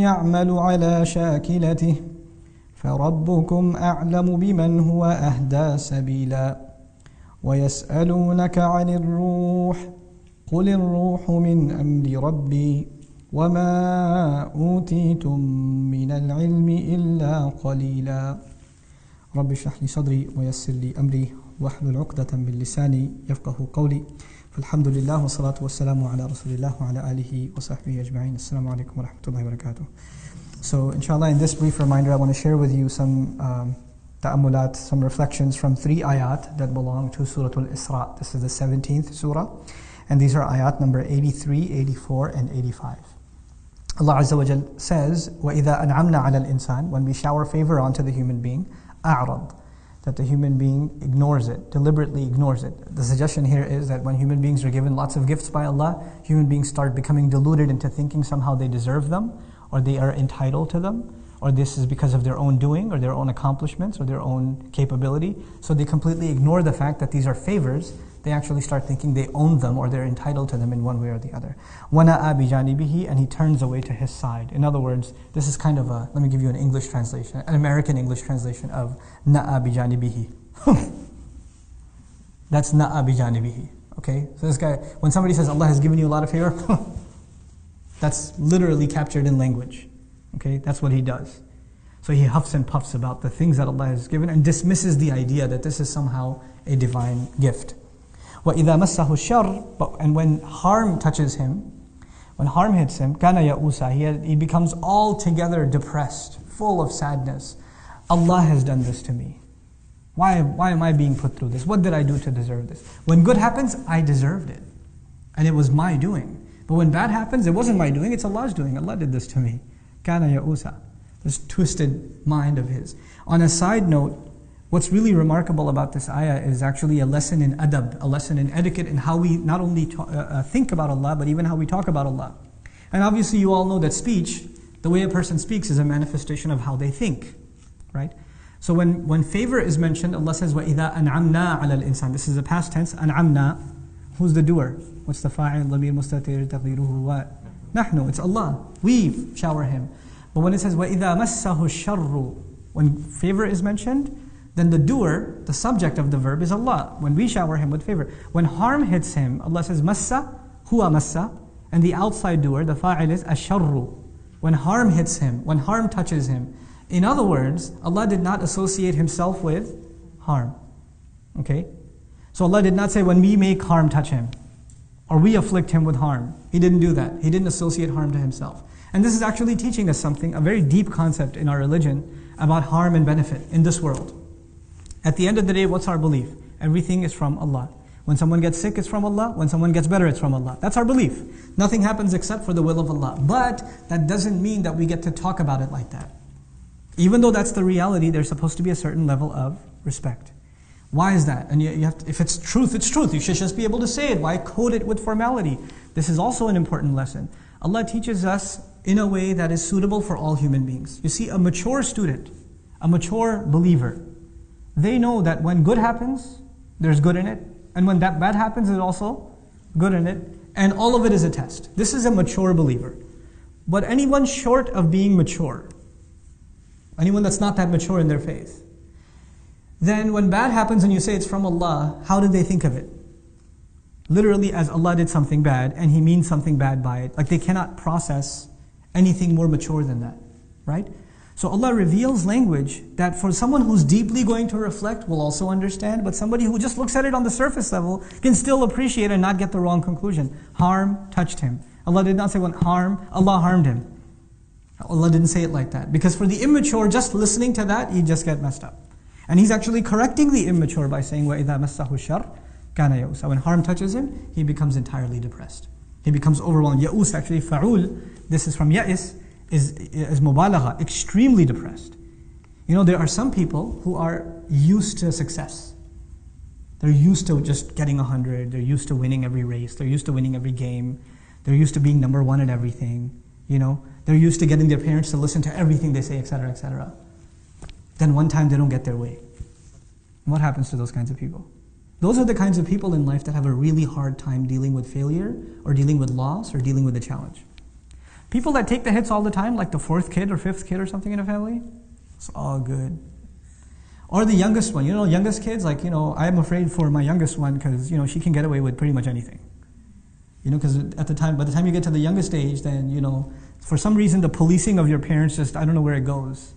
يعمل على شاكلته فربكم أعلم بمن هو أهدى سبيلا ويسألونك عن الروح قل الروح من أمر ربي وما أوتيتم من العلم إلا قليلا رب اشرح لي صدري ويسر لي أمري واحلل عقدة من لساني يفقه قولي فالحمد لله والصلاة والسلام على رسول الله وعلى آله وصحبه أجمعين السلام عليكم ورحمة الله وبركاته. So inshallah, in this brief reminder I want to share with you some ta'ammulat, some reflections from 3 ayat that belong to Surah Al-Isra. This is the 17th surah, and these are ayat number 83, 84 and 85. Allah Azza wa Jal says, وَإِذَا أَنْعَمْنَا عَلَى الْإِنسان, when we shower favor onto the human being, أَعْرَض, that the human being ignores it, deliberately ignores it. The suggestion here is that when human beings are given lots of gifts by Allah, human beings start becoming deluded into thinking somehow they deserve them, or they are entitled to them, or this is because of their own doing, or their own accomplishments, or their own capability. So they completely ignore the fact that these are favors. They actually start thinking they own them, or they're entitled to them in one way or the other. وَنَأَى بِجَانِبِهِ, and he turns away to his side. In other words, this is kind of a, let me give you an English translation, an American English translation of نَأَى بِجَانِبِهِ. That's نَأَى بِجَانِبِهِ. Okay? So this guy, when somebody says Allah has given you a lot of favor, that's literally captured in language. Okay, that's what he does. So he huffs and puffs about the things that Allah has given and dismisses the idea that this is somehow a divine gift. وَإِذَا مَسَّهُ الشَّرُّ, and when harm touches him, when harm hits him, كَانَ يَئُوسًا, he becomes altogether depressed, full of sadness. Allah has done this to me. Why am I being put through this? What did I do to deserve this? When good happens, I deserved it. And it was my doing. But when bad happens, it wasn't my doing, it's Allah's doing. Allah did this to me. Kana ya'usa. This twisted mind of his. On a side note, what's really remarkable about this ayah is actually a lesson in adab, a lesson in etiquette, and how we not only think about Allah, but even how we talk about Allah. And obviously you all know that speech, the way a person speaks is a manifestation of how they think. Right? So when favor is mentioned, Allah says, وَإِذَا أَنْعَمْنَا عَلَى الْإِنسان. This is the past tense, أَنْعَمْنَا. Who's the doer? What's the fa'il? ضمير مستتر تقديره what? نحن. It's Allah. We shower him. But when it says وَإِذَا مَسَّهُ الشَّرُّ, when favor is mentioned, then the doer, the subject of the verb is Allah. When we shower him with favor. When harm hits him, Allah says massa, huwa massa, and the outside doer, the fa'il is ash-sharru. When harm hits him, when harm touches him. In other words, Allah did not associate himself with harm. Okay? So Allah did not say when we make harm touch him, or we afflict him with harm. He didn't do that. He didn't associate harm to himself. And this is actually teaching us something, a very deep concept in our religion about harm and benefit in this world. At the end of the day, what's our belief? Everything is from Allah. When someone gets sick, it's from Allah. When someone gets better, it's from Allah. That's our belief. Nothing happens except for the will of Allah. But that doesn't mean that we get to talk about it like that. Even though that's the reality, there's supposed to be a certain level of respect. Why is that? And you have to, if it's truth, it's truth. You should just be able to say it. Why code it with formality? This is also an important lesson. Allah teaches us in a way that is suitable for all human beings. You see, a mature student, a mature believer, they know that when good happens, there's good in it. And when that bad happens, there's also good in it. And all of it is a test. This is a mature believer. But anyone short of being mature, anyone that's not that mature in their faith, then when bad happens and you say it's from Allah, how did they think of it? Literally as Allah did something bad and He means something bad by it. Like they cannot process anything more mature than that. Right? So Allah reveals language that for someone who's deeply going to reflect will also understand, but somebody who just looks at it on the surface level can still appreciate and not get the wrong conclusion. Harm touched him. Allah did not say when Allah harmed him. Allah didn't say it like that. Because for the immature, just listening to that, you just get messed up. And He's actually correcting the immature by saying, وَإِذَا مَسَّهُ الشَّرُّ كَانَ يَئُوسًا. When harm touches him, he becomes entirely depressed. He becomes overwhelmed. Ya'us, actually, fa'ul, this is from ya'is, is mubalagha, extremely depressed. You know, there are some people who are used to success. They're used to just getting 100. They're used to winning every race. They're used to winning every game. They're used to being number one at everything. You know, they're used to getting their parents to listen to everything they say, etc., etc. Then one time they don't get their way. What happens to those kinds of people? Those are the kinds of people in life that have a really hard time dealing with failure, or dealing with loss, or dealing with a challenge. People that take the hits all the time, like the fourth kid or fifth kid or something in a family, it's all good. Or the youngest one, youngest kids, like, I'm afraid for my youngest one because, she can get away with pretty much anything. Because by the time you get to the youngest age, then, for some reason the policing of your parents I don't know where it goes.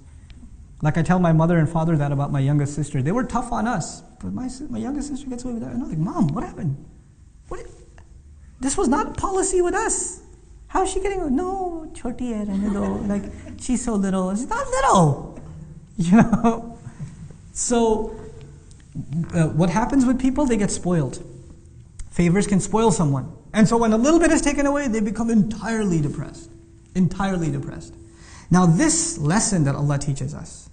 Like I tell my mother and father that about my youngest sister. They were tough on us, but my youngest sister gets away with that. And I'm like, Mom, what happened? This was not policy with us. How is she getting away? No, choti hai, rehne do. Like, she's so little. She's not little. So, what happens with people? They get spoiled. Favors can spoil someone. And so when a little bit is taken away, they become entirely depressed. Entirely depressed. Now this lesson that Allah teaches us,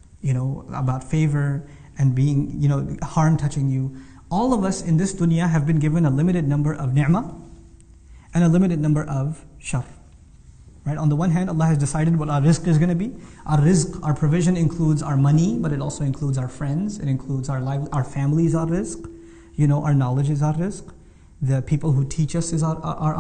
about favor and being, harm touching you, all of us in this dunya have been given a limited number of ni'mah and a limited number of shar. Right? On the one hand, Allah has decided what our rizq is going to be. Our rizq, our provision includes our money, but it also includes our friends. It includes our families, our rizq. Our knowledge is our rizq. The people who teach us is our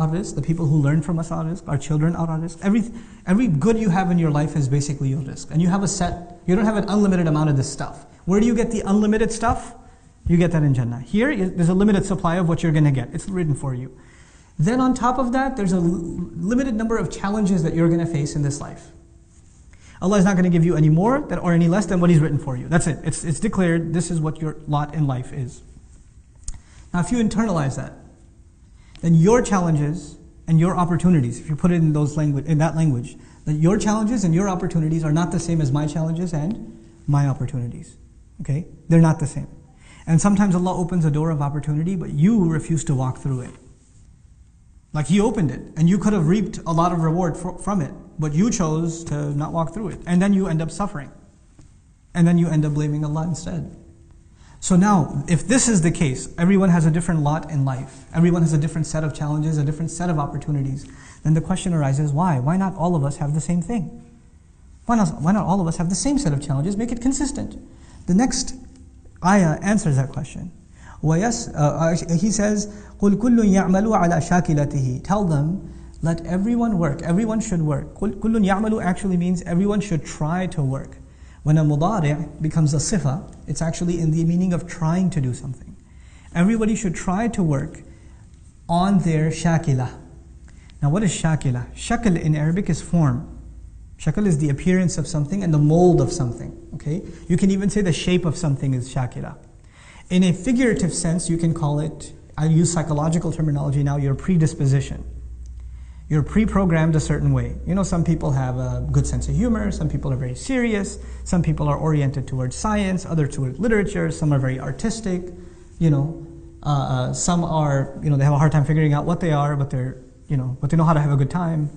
rizq. The people who learn from us are rizq. Our children are our rizq. Every good you have in your life is basically your rizq. And you don't have an unlimited amount of this stuff. Where do you get the unlimited stuff? You get that in Jannah. Here, there's a limited supply of what you're going to get. It's written for you. Then on top of that, there's a limited number of challenges that you're going to face in this life. Allah is not going to give you any more or any less than what He's written for you. That's it. It's declared, this is what your lot in life is. Now if you internalize that, then your challenges and your opportunities, if you put it in that language, that your challenges and your opportunities are not the same as my challenges and my opportunities. Okay? They're not the same. And sometimes Allah opens a door of opportunity, but you refuse to walk through it. Like He opened it, and you could have reaped a lot of reward from it, but you chose to not walk through it. And then you end up suffering. And then you end up blaming Allah instead. So now, if this is the case, everyone has a different lot in life. Everyone has a different set of challenges, a different set of opportunities. Then the question arises, why? Why not all of us have the same thing? Why not all of us have the same set of challenges? Make it consistent. The next ayah answers that question. He says, قُلْ كُلٌّ يَعْمَلُ عَلَى شَاكِلَتِهِ. Tell them, let everyone work. Everyone should work. كُلٌّ يَعْمَلُ actually means everyone should try to work. When a mudari' becomes a sifa, it's actually in the meaning of trying to do something. Everybody should try to work on their shakila. Now what is shakila? Shakl in Arabic is form. Shakl is the appearance of something and the mold of something. Okay? You can even say the shape of something is shakila. In a figurative sense, you can call it, I use psychological terminology now, your predisposition. You're pre-programmed a certain way. Some people have a good sense of humor, some people are very serious, some people are oriented towards science, others towards literature, some are very artistic, some are, they have a hard time figuring out what they are, but but they know how to have a good time.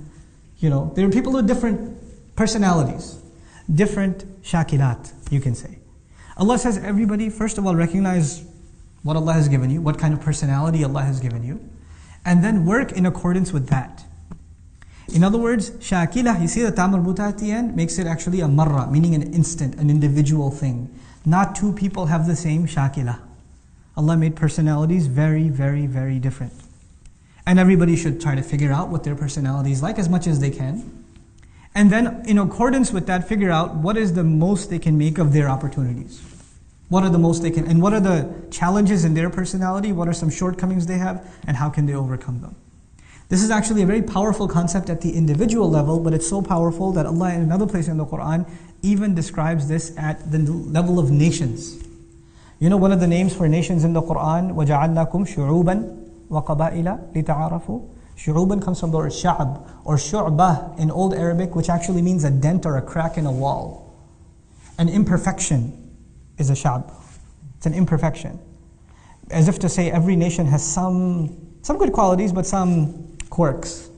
There are people with different personalities, different shakilat, you can say. Allah says everybody, first of all, recognize what Allah has given you, what kind of personality Allah has given you, and then work in accordance with that. In other words, shakilah, you see the ta marbuta at the end, makes it actually a marra, meaning an instant, an individual thing. Not two people have the same shakilah. Allah made personalities very, very, very different. And everybody should try to figure out what their personality is like as much as they can. And then, in accordance with that, figure out what is the most they can make of their opportunities. What are the most they can, and what are the challenges in their personality, what are some shortcomings they have, and how can they overcome them. This is actually a very powerful concept at the individual level, but it's so powerful that Allah in another place in the Quran even describes this at the level of nations. One of the names for nations in the Quran, وَجَعَلْنَاكُمْ شُعُوبًا وَقَبَائِلَ لِتَعَارَفُوا. Shu'uban comes from the word sha'ab or shu'bah in Old Arabic, which actually means a dent or a crack in a wall. An imperfection is a sha'ab. It's an imperfection. As if to say every nation has some good qualities, but some quirks.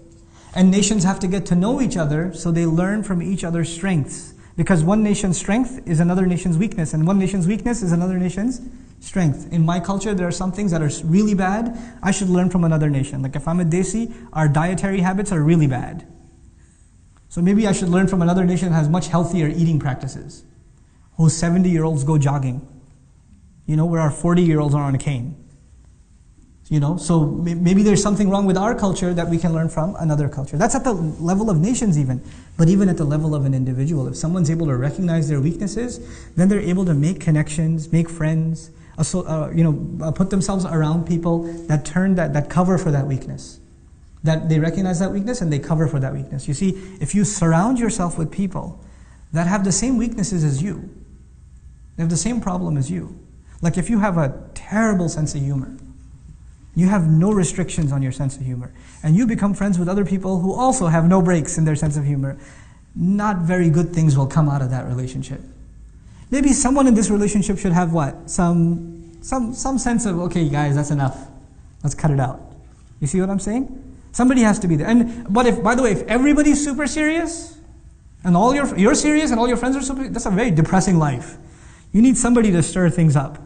And nations have to get to know each other so they learn from each other's strengths. Because one nation's strength is another nation's weakness, and one nation's weakness is another nation's strength. In my culture, there are some things that are really bad. I should learn from another nation. Like if I'm a Desi, our dietary habits are really bad. So maybe I should learn from another nation that has much healthier eating practices, whose 70-year-olds go jogging, where our 40-year-olds are on a cane. So maybe there's something wrong with our culture that we can learn from another culture. That's at the level of nations even. But even at the level of an individual, if someone's able to recognize their weaknesses, then they're able to make connections, make friends, put themselves around people that cover for that weakness. That they recognize that weakness and they cover for that weakness. You see, if you surround yourself with people that have the same weaknesses as you, they have the same problem as you. Like if you have a terrible sense of humor, you have no restrictions on your sense of humor, and you become friends with other people who also have no breaks in their sense of humor, not very good things will come out of that relationship. Maybe someone in this relationship should have what? Some sense of, okay guys, that's enough. Let's cut it out. You see what I'm saying? Somebody has to be there. But by the way, if everybody's super serious, and you're serious and all your friends are super, that's a very depressing life. You need somebody to stir things up.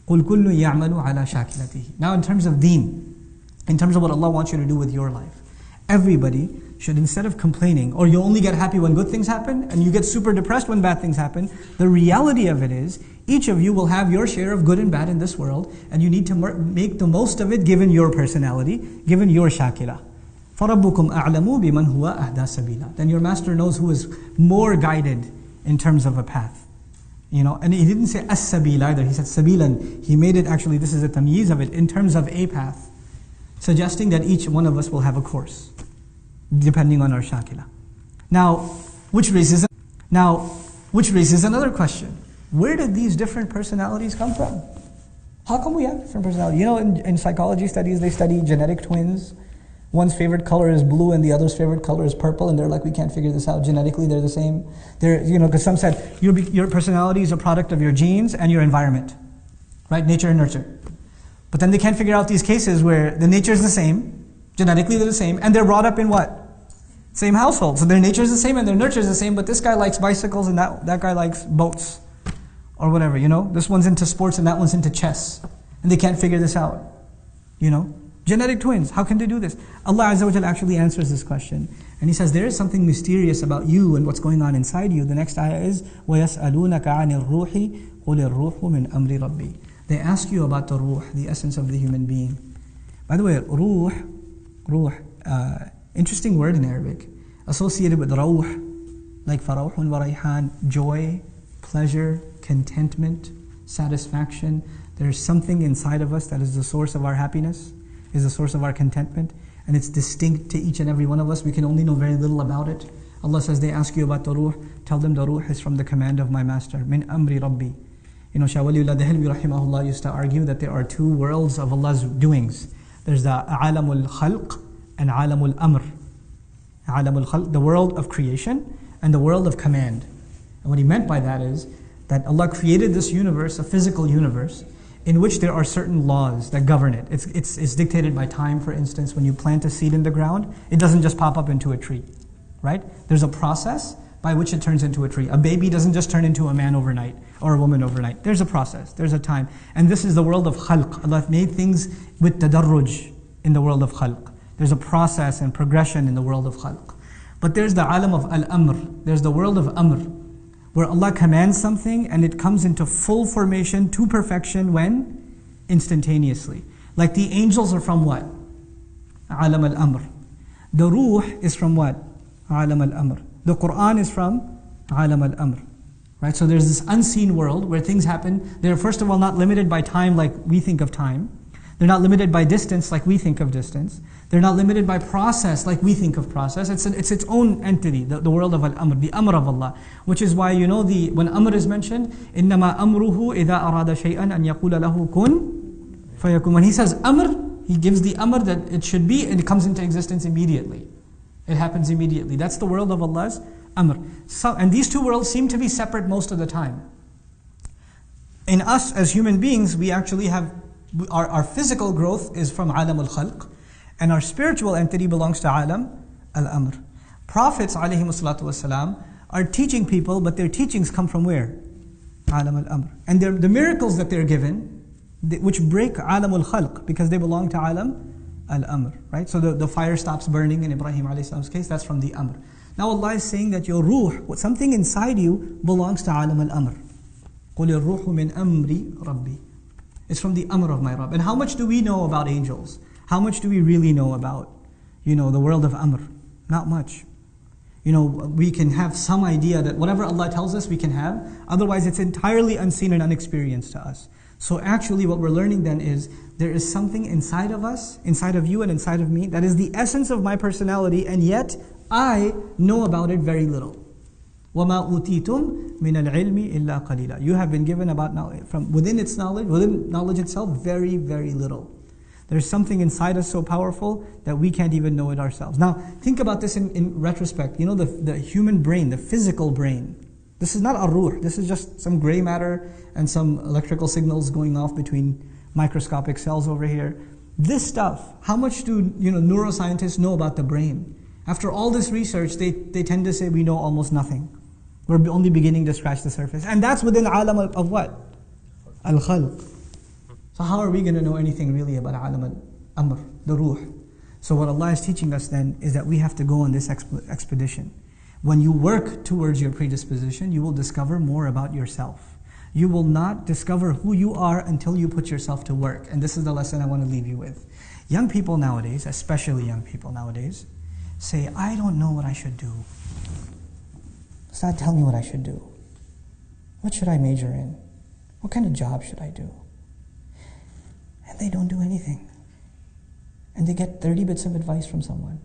قُلْ كُلٌّ يَعْمَلُ عَلَى شَاكِلَتِهِ. Now in terms of deen, in terms of what Allah wants you to do with your life, everybody should, instead of complaining, or you only get happy when good things happen, and you get super depressed when bad things happen, the reality of it is, each of you will have your share of good and bad in this world, and you need to make the most of it given your personality, given your shakila. فَرَبُّكُمْ أَعْلَمُ بِمَنْ هُوَ أَهْدَى سَبِيلًا. Then your master knows who is more guided in terms of a path. And he didn't say as-sabil either, he said sabilan. He made it, actually, this is a tamyiz of it, in terms of a path, suggesting that each one of us will have a course, depending on our shakila. Now, which raises another question. Where did these different personalities come from? How come we have different personalities? In psychology studies, they study genetic twins. One's favorite color is blue and the other's favorite color is purple, and they're like, we can't figure this out. Genetically, they're the same. Because some said your personality is a product of your genes and your environment, right? Nature and nurture. But then they can't figure out these cases where the nature is the same, genetically they're the same, and they're brought up in what? Same household. So their nature is the same and their nurture is the same, but this guy likes bicycles and that guy likes boats, or whatever. This one's into sports and that one's into chess, and they can't figure this out. Genetic twins, how can they do this? Allah Azza wa Jalla actually answers this question. And He says, there is something mysterious about you and what's going on inside you. The next ayah is, وَيَسْأَلُونَكَ عَنِ الرُّوحِ قُلِ الرُّوحُ مِنْ أَمْرِ رَبِّي. They ask you about the ruh, the essence of the human being. By the way, ruh, interesting word in Arabic, associated with rawh, like farawhun wa rayhan, joy, pleasure, contentment, satisfaction. There's something inside of us that is the source of our happiness, is the source of our contentment, and it's distinct to each and every one of us. We can only know very little about it. Allah says, they ask you about the ruh, tell them the ruh is from the command of my master, min amri rabbi. Shah Waliullah Dehelvi rahimahullah used to argue that there are two worlds of Allah's doings. There's the alamul khalq and alamul amr. Alamul khalq, the world of creation, and the world of command. And what he meant by that is that Allah created this universe, a physical universe, in which there are certain laws that govern it. It's dictated by time. For instance, when you plant a seed in the ground, it doesn't just pop up into a tree, right? There's a process by which it turns into a tree. A baby doesn't just turn into a man overnight or a woman overnight. There's a process, there's a time. And this is the world of khalq. Allah made things with tadarruj in the world of khalq. There's a process and progression in the world of khalq. But there's the alam of al-amr. There's the world of amr, where Allah commands something and it comes into full formation to perfection when? Instantaneously. Like the angels are from what? Alam al-amr. The ruh is from what? Alam al-amr. The Quran is from Alam al-amr. Right? So there's this unseen world where things happen. They're first of all not limited by time like we think of time. They're not limited by distance like we think of distance. They're not limited by process like we think of process. It's its own entity, the world of al-amr, the amr of Allah. Which is why when amr is mentioned, إِنَّمَا أَمْرُهُ إِذَا أَرَادَ شَيْئًا أَنْ يَقُولَ لَهُ كُنْ فَيَكُنْ. When He says amr, He gives the amr that it should be, and it comes into existence immediately. It happens immediately. That's the world of Allah's amr. And these two worlds seem to be separate most of the time. In us as human beings, we actually have our physical growth is from alam al-khalq, and our spiritual entity belongs to alam al-amr. Prophets ﷺ are teaching people, but their teachings come from where? Alam al-amr. And the miracles that they're given, which break alam al-khalq, because they belong to alam al-amr. Right? So the fire stops burning in Ibrahim ﷺ's case, that's from the amr. Now Allah is saying that your ruh, something inside you, belongs to alam al-amr. قُلِ الرُّوحُ مِنْ أَمْرِ رَبِّي. It's from the amr of my Rabb. And how much do we know about angels? How much do we really know about, the world of amr? Not much. We can have some idea that whatever Allah tells us we can have. Otherwise, it's entirely unseen and unexperienced to us. So actually what we're learning then is there is something inside of us, inside of you and inside of me, that is the essence of my personality, and yet I know about it very little. وَمَا أُوتِيتُم مِّنَ الْعِلْمِ إِلَّا قَلِيلًا. You have been given about knowledge, from within its knowledge, within knowledge itself, very, very little. There's something inside us so powerful that we can't even know it ourselves. Now, think about this in retrospect. The human brain, the physical brain. This is not ar-ruh. This is just some gray matter and some electrical signals going off between microscopic cells over here. This stuff, how much do neuroscientists know about the brain? After all this research, they tend to say we know almost nothing. We're only beginning to scratch the surface. And that's within alam of what? Al-khalq. So how are we going to know anything really about alam al-amr, the ruh? So what Allah is teaching us then is that we have to go on this expedition. When you work towards your predisposition, you will discover more about yourself. You will not discover who you are until you put yourself to work. And this is the lesson I want to leave you with. Young people nowadays, especially young people nowadays, say, I don't know what I should do. Ustad, tell me what I should do. What should I major in? What kind of job should I do? And they don't do anything. And they get 30 bits of advice from someone.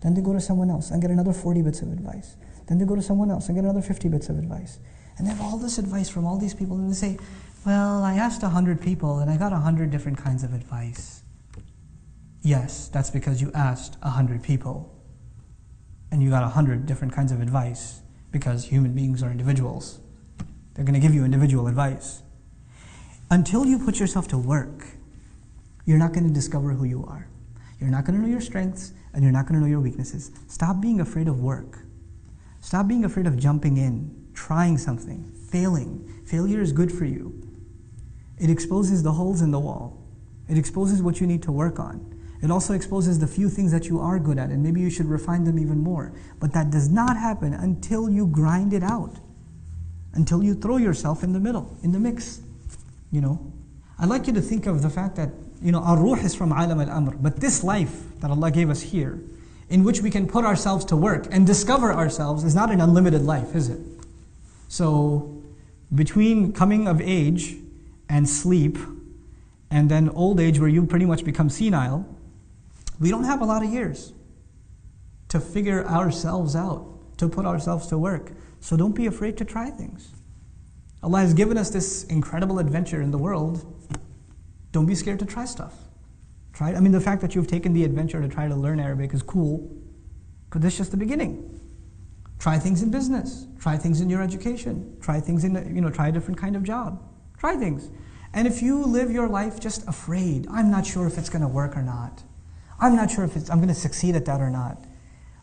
Then they go to someone else and get another 40 bits of advice. Then they go to someone else and get another 50 bits of advice. And they have all this advice from all these people, and they say, well, I asked 100 people and I got 100 different kinds of advice. Yes, that's because you asked 100 people and you got 100 different kinds of advice, because human beings are individuals. They're going to give you individual advice. Until you put yourself to work, you're not going to discover who you are. You're not going to know your strengths, and you're not going to know your weaknesses. Stop being afraid of work. Stop being afraid of jumping in, trying something, failing. Failure is good for you. It exposes the holes in the wall. It exposes what you need to work on. It also exposes the few things that you are good at, and maybe you should refine them even more. But that does not happen until you grind it out, until you throw yourself in the middle, in the mix. I'd like you to think of the fact that our ruh is from alam al-amr, but this life that Allah gave us here, in which we can put ourselves to work and discover ourselves, is not an unlimited life, is it? So, between coming of age and sleep, and then old age where you pretty much become senile, we don't have a lot of years to figure ourselves out, to put ourselves to work. So don't be afraid to try things. Allah has given us this incredible adventure in the world. Don't be scared to try stuff. Try it. The fact that you've taken the adventure to try to learn Arabic is cool, because this is just the beginning. Try things in business. Try things in your education. Try things in, try a different kind of job. Try things. And if you live your life just afraid, I'm not sure if it's going to work or not. I'm not sure if I'm going to succeed at that or not.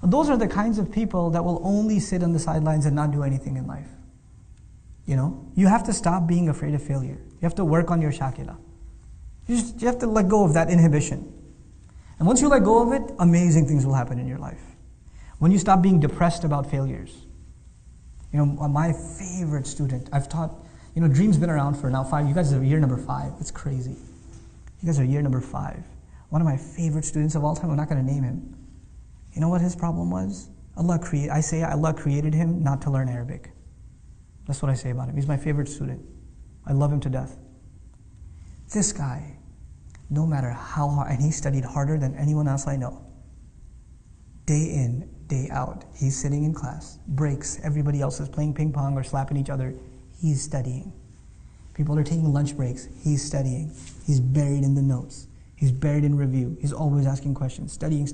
Those are the kinds of people that will only sit on the sidelines and not do anything in life. You have to stop being afraid of failure. You have to work on your shakila. You have to let go of that inhibition. And once you let go of it, amazing things will happen in your life. When you stop being depressed about failures. My favorite student, I've taught, Dream's been around for now 5, you guys are year number 5, it's crazy. You guys are year number 5. One of my favorite students of all time, I'm not going to name him. You know what his problem was? Allah created him not to learn Arabic. That's what I say about him. He's my favorite student. I love him to death. This guy, no matter how hard, and he studied harder than anyone else I know. Day in, day out, he's sitting in class, breaks, everybody else is playing ping pong or slapping each other. He's studying. People are taking lunch breaks. He's studying. He's buried in the notes. He's buried in review. He's always asking questions, studying.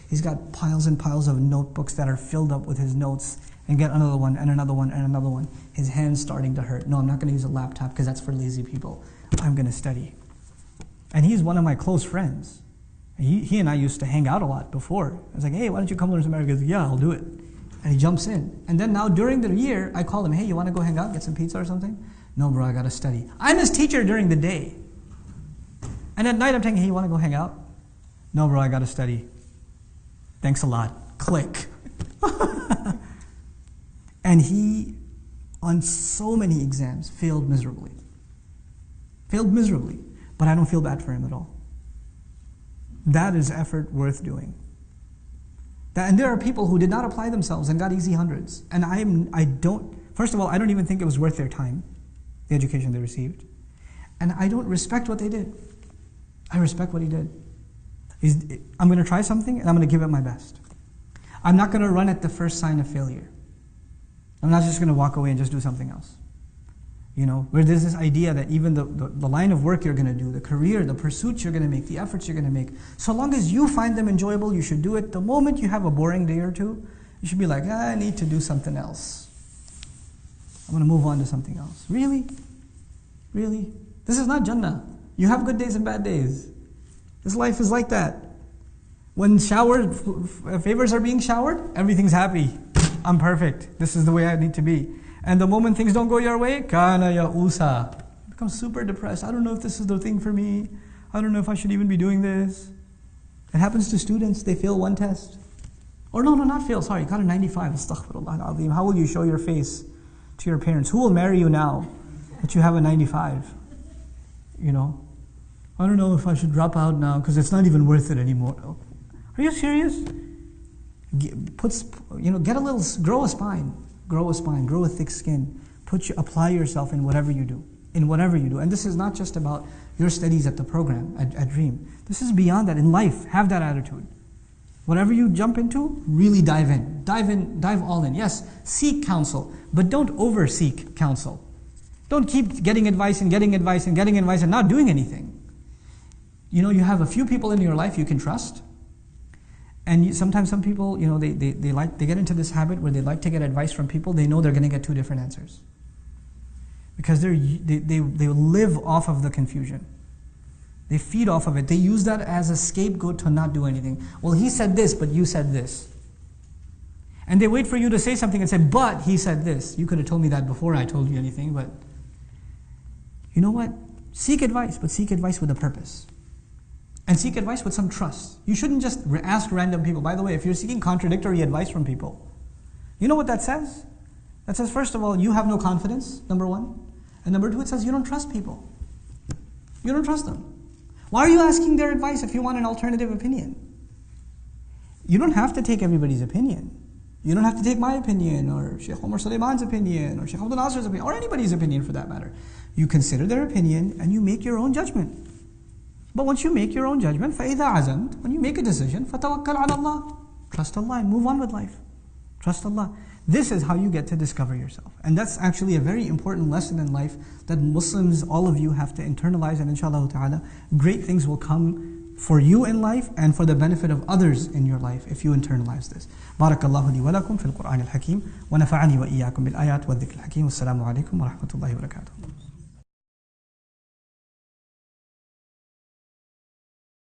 He's got piles and piles of notebooks that are filled up with his notes, and get another one, and another one, and another one. His hand's starting to hurt. No, I'm not going to use a laptop because that's for lazy people. I'm going to study. And he's one of my close friends. He and I used to hang out a lot before. I was like, hey, why don't you come learn some Arabic? He goes, yeah, I'll do it. And he jumps in. And then now during the year, I call him, hey, you want to go hang out, get some pizza or something? No, bro, I got to study. I'm his teacher during the day. And at night I'm saying, hey, you want to go hang out? No, bro, I got to study. Thanks a lot. Click. And he, on so many exams, failed miserably. Failed miserably. But I don't feel bad for him at all. That is effort worth doing. And there are people who did not apply themselves and got easy hundreds. And first of all, I don't even think it was worth their time, the education they received. And I don't respect what they did. I respect what he did. I'm going to try something and I'm going to give it my best. I'm not going to run at the first sign of failure. I'm not just going to walk away and just do something else. Where there's this idea that even the line of work you're going to do, the career, the pursuits you're going to make, the efforts you're going to make, so long as you find them enjoyable, you should do it. The moment you have a boring day or two, you should be like, I need to do something else. I'm going to move on to something else. Really? Really? This is not Jannah. You have good days and bad days. This life is like that. When favors are being showered, everything's happy. I'm perfect. This is the way I need to be. And the moment things don't go your way, kana ya'usa. You become super depressed. I don't know if this is the thing for me. I don't know if I should even be doing this. It happens to students. They fail one test. Or no, not fail. Sorry, got a 95. Astaghfirullah al-azim. How will you show your face to your parents? Who will marry you now that you have a 95? I don't know if I should drop out now because it's not even worth it anymore. Are you serious? Grow a spine. Grow a spine, grow a thick skin. Apply yourself in whatever you do. And this is not just about your studies at the program, at Dream. This is beyond that. In life, have that attitude. Whatever you jump into, really dive in. Dive all in. Yes, seek counsel, but don't over-seek counsel. Don't keep getting advice and getting advice and getting advice and not doing anything. You have a few people in your life you can trust. And sometimes some people, they get into this habit where they like to get advice from people. They know they're going to get two different answers. Because they live off of the confusion. They feed off of it. They use that as a scapegoat to not do anything. Well, he said this, but you said this. And they wait for you to say something and say, but he said this. You could have told me that before I told you anything, but you know what? Seek advice, but seek advice with a purpose. And seek advice with some trust. You shouldn't just ask random people. By the way, if you're seeking contradictory advice from people, you know what that says? That says, first of all, you have no confidence, number one. And number two, it says you don't trust people. You don't trust them. Why are you asking their advice if you want an alternative opinion? You don't have to take everybody's opinion. You don't have to take my opinion, or Sheikh Omar Sulaiman's opinion, or Sheikh Abdul Nasir's opinion, or anybody's opinion for that matter. You consider their opinion and you make your own judgment. But once you make your own judgment, فَإِذَا عَزَمْتَ, when you make a decision, فَتَوَكَّلْ عَلَى اللَّهِ. Trust Allah and move on with life. Trust Allah. This is how you get to discover yourself. And that's actually a very important lesson in life that Muslims, all of you, have to internalize. And inshallah ta'ala, great things will come for you in life and for the benefit of others in your life if you internalize this. Barakallahu li wa lakum fil Qur'an al-Hakim wa nafa'ani wa iyyakum bil ayat wa dhikr al-Hakim. Wassalamu alaikum wa rahmatullahi wa barakatuh.